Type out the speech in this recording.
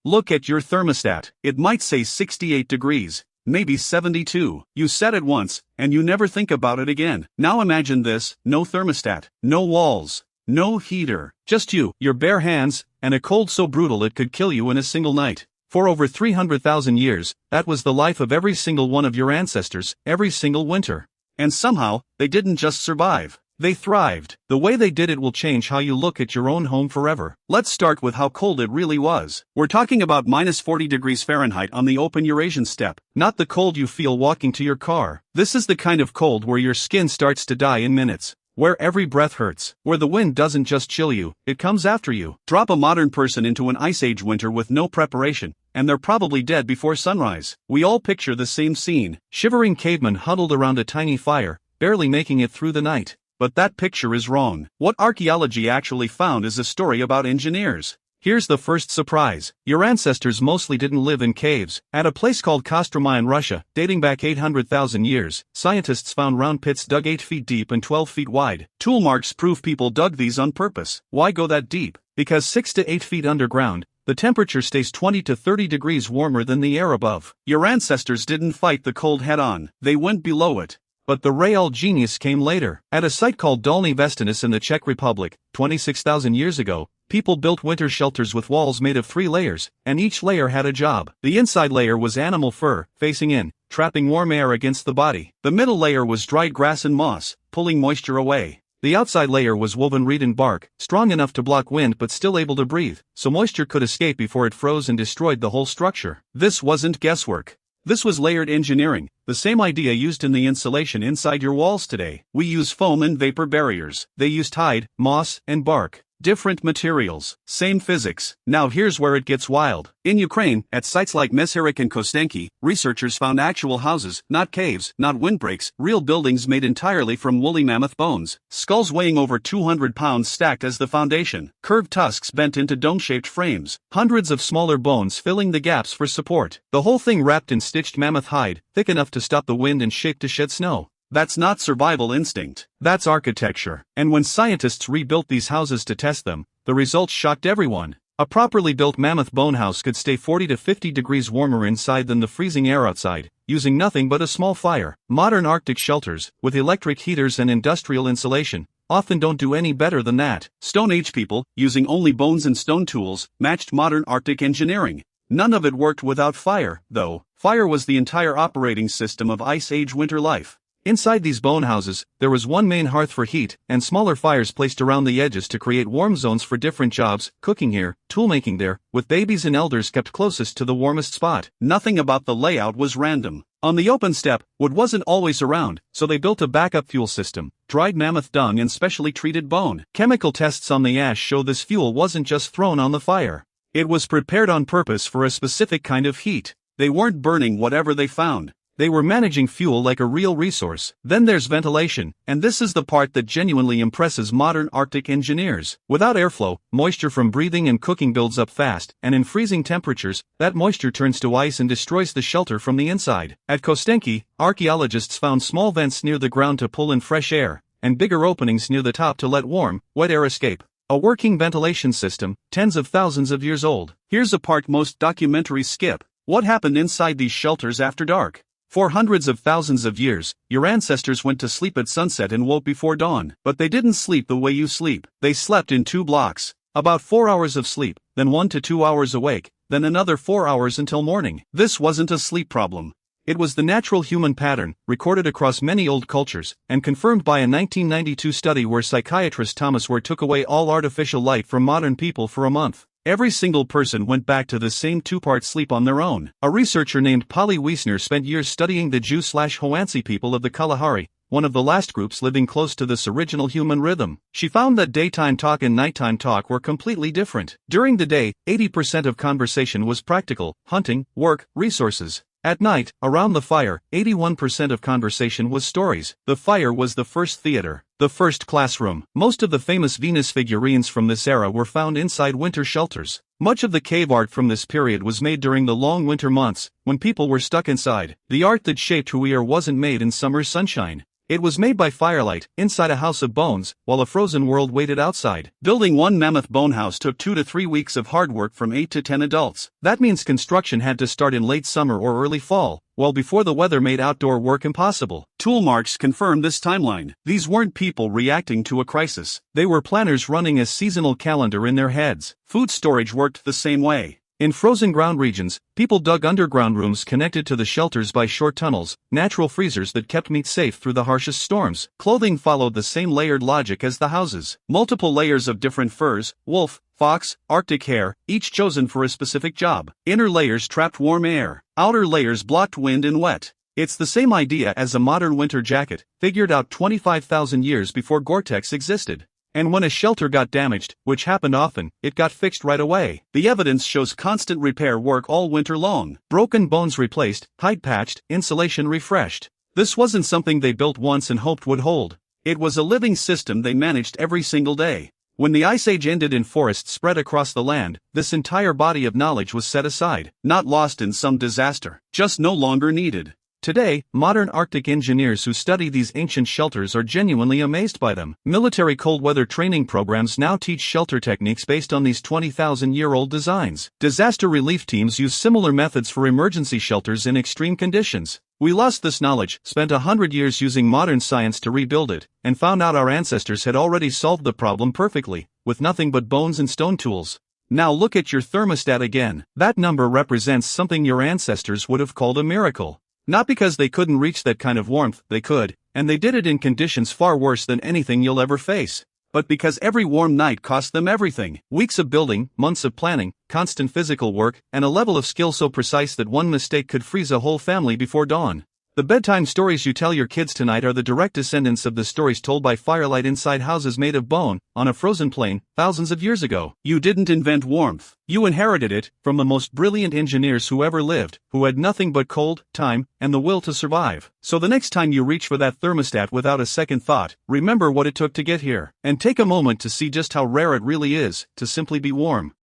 Look at your thermostat. It might say 68 degrees. Maybe 72. You set it once, and you never think about it again. Now imagine this: no thermostat, no walls, no heater, just you, your bare hands, and a cold so brutal it could kill you in a single night. For over 300,000 years, that was the life of every single one of your ancestors, every single winter. And somehow, they didn't just survive. They thrived. The way they did it will change how you look at your own home forever. Let's start with how cold it really was. We're talking about minus 40 degrees Fahrenheit on the open Eurasian steppe, not the cold you feel walking to your car. This is the kind of cold where your skin starts to die in minutes, where every breath hurts, where the wind doesn't just chill you, it comes after you. Drop a modern person into an ice age winter with no preparation, and they're probably dead before sunrise. We all picture the same scene: shivering cavemen huddled around a tiny fire, barely making it through the night. But that picture is wrong. What archaeology actually found is a story about engineers. Here's the first surprise. Your ancestors mostly didn't live in caves. At a place called Kostroma in Russia, dating back 800,000 years, scientists found round pits dug 8 feet deep and 12 feet wide. Tool marks prove people dug these on purpose. Why go that deep? Because 6 to 8 feet underground, the temperature stays 20 to 30 degrees warmer than the air above. Your ancestors didn't fight the cold head-on. They went below it. But the real genius came later. At a site called Dolní Věstonice in the Czech Republic, 26,000 years ago, people built winter shelters with walls made of 3 layers, and each layer had a job. The inside layer was animal fur, facing in, trapping warm air against the body. The middle layer was dried grass and moss, pulling moisture away. The outside layer was woven reed and bark, strong enough to block wind but still able to breathe, so moisture could escape before it froze and destroyed the whole structure. This wasn't guesswork. This was layered engineering, the same idea used in the insulation inside your walls today. We use foam and vapor barriers. They used hide, moss, and bark. Different materials, same physics. Now here's where it gets wild. In Ukraine, at sites like Mesherik and Kostenki, researchers found actual houses, not caves, not windbreaks, real buildings made entirely from woolly mammoth bones. Skulls weighing over 200 pounds stacked as the foundation, curved tusks bent into dome-shaped frames, hundreds of smaller bones filling the gaps for support. The whole thing wrapped in stitched mammoth hide, thick enough to stop the wind and shaped to shed snow. That's not survival instinct. That's architecture. And when scientists rebuilt these houses to test them, the results shocked everyone. A properly built mammoth bone house could stay 40 to 50 degrees warmer inside than the freezing air outside, using nothing but a small fire. Modern Arctic shelters, with electric heaters and industrial insulation, often don't do any better than that. Stone Age people, using only bones and stone tools, matched modern Arctic engineering. None of it worked without fire, though. Fire was the entire operating system of Ice Age winter life. Inside these bone houses, there was one main hearth for heat, and smaller fires placed around the edges to create warm zones for different jobs, cooking here, toolmaking there, with babies and elders kept closest to the warmest spot. Nothing about the layout was random. On the open steppe, wood wasn't always around, so they built a backup fuel system: dried mammoth dung and specially treated bone. Chemical tests on the ash show this fuel wasn't just thrown on the fire. It was prepared on purpose for a specific kind of heat. They weren't burning whatever they found. They were managing fuel like a real resource. Then there's ventilation, and this is the part that genuinely impresses modern Arctic engineers. Without airflow, moisture from breathing and cooking builds up fast, and in freezing temperatures, that moisture turns to ice and destroys the shelter from the inside. At Kostenki, archaeologists found small vents near the ground to pull in fresh air, and bigger openings near the top to let warm, wet air escape. A working ventilation system, tens of thousands of years old. Here's a part most documentaries skip. What happened inside these shelters after dark? For hundreds of thousands of years, your ancestors went to sleep at sunset and woke before dawn. But they didn't sleep the way you sleep. They slept in 2 blocks. About 4 hours of sleep, then 1 to 2 hours awake, then another 4 hours until morning. This wasn't a sleep problem. It was the natural human pattern, recorded across many old cultures, and confirmed by a 1992 study where psychiatrist Thomas Ware took away all artificial light from modern people for a month. Every single person went back to the same 2-part sleep on their own. A researcher named Polly Wiesner spent years studying the Jew/Hoansi people of the Kalahari, one of the last groups living close to this original human rhythm. She found that daytime talk and nighttime talk were completely different. During the day, 80% of conversation was practical: hunting, work, resources. At night, around the fire, 81% of conversation was stories. The fire was the first theater, the first classroom. Most of the famous Venus figurines from this era were found inside winter shelters. Much of the cave art from this period was made during the long winter months, when people were stuck inside. The art that shaped who we are wasn't made in summer's sunshine. It was made by firelight, inside a house of bones, while a frozen world waited outside. Building one mammoth bone house took 2 to 3 weeks of hard work from 8 to 10 adults. That means construction had to start in late summer or early fall, well before the weather made outdoor work impossible. Tool marks confirm this timeline. These weren't people reacting to a crisis. They were planners running a seasonal calendar in their heads. Food storage worked the same way. In frozen ground regions, people dug underground rooms connected to the shelters by short tunnels, natural freezers that kept meat safe through the harshest storms. Clothing followed the same layered logic as the houses. Multiple layers of different furs, wolf, fox, Arctic hare, each chosen for a specific job. Inner layers trapped warm air. Outer layers blocked wind and wet. It's the same idea as a modern winter jacket, figured out 25,000 years before Gore-Tex existed. And when a shelter got damaged, which happened often, it got fixed right away. The evidence shows constant repair work all winter long. Broken bones replaced, height patched, insulation refreshed. This wasn't something they built once and hoped would hold. It was a living system they managed every single day. When the Ice Age ended and forests spread across the land, this entire body of knowledge was set aside. Not lost in some disaster, just no longer needed. Today, modern Arctic engineers who study these ancient shelters are genuinely amazed by them. Military cold weather training programs now teach shelter techniques based on these 20,000-year-old designs. Disaster relief teams use similar methods for emergency shelters in extreme conditions. We lost this knowledge, spent 100 years using modern science to rebuild it, and found out our ancestors had already solved the problem perfectly, with nothing but bones and stone tools. Now look at your thermostat again. That number represents something your ancestors would have called a miracle. Not because they couldn't reach that kind of warmth, they could, and they did it in conditions far worse than anything you'll ever face. But because every warm night cost them everything. Weeks of building, months of planning, constant physical work, and a level of skill so precise that one mistake could freeze a whole family before dawn. The bedtime stories you tell your kids tonight are the direct descendants of the stories told by firelight inside houses made of bone, on a frozen plain, thousands of years ago. You didn't invent warmth. You inherited it from the most brilliant engineers who ever lived, who had nothing but cold, time, and the will to survive. So the next time you reach for that thermostat without a second thought, remember what it took to get here. And take a moment to see just how rare it really is to simply be warm.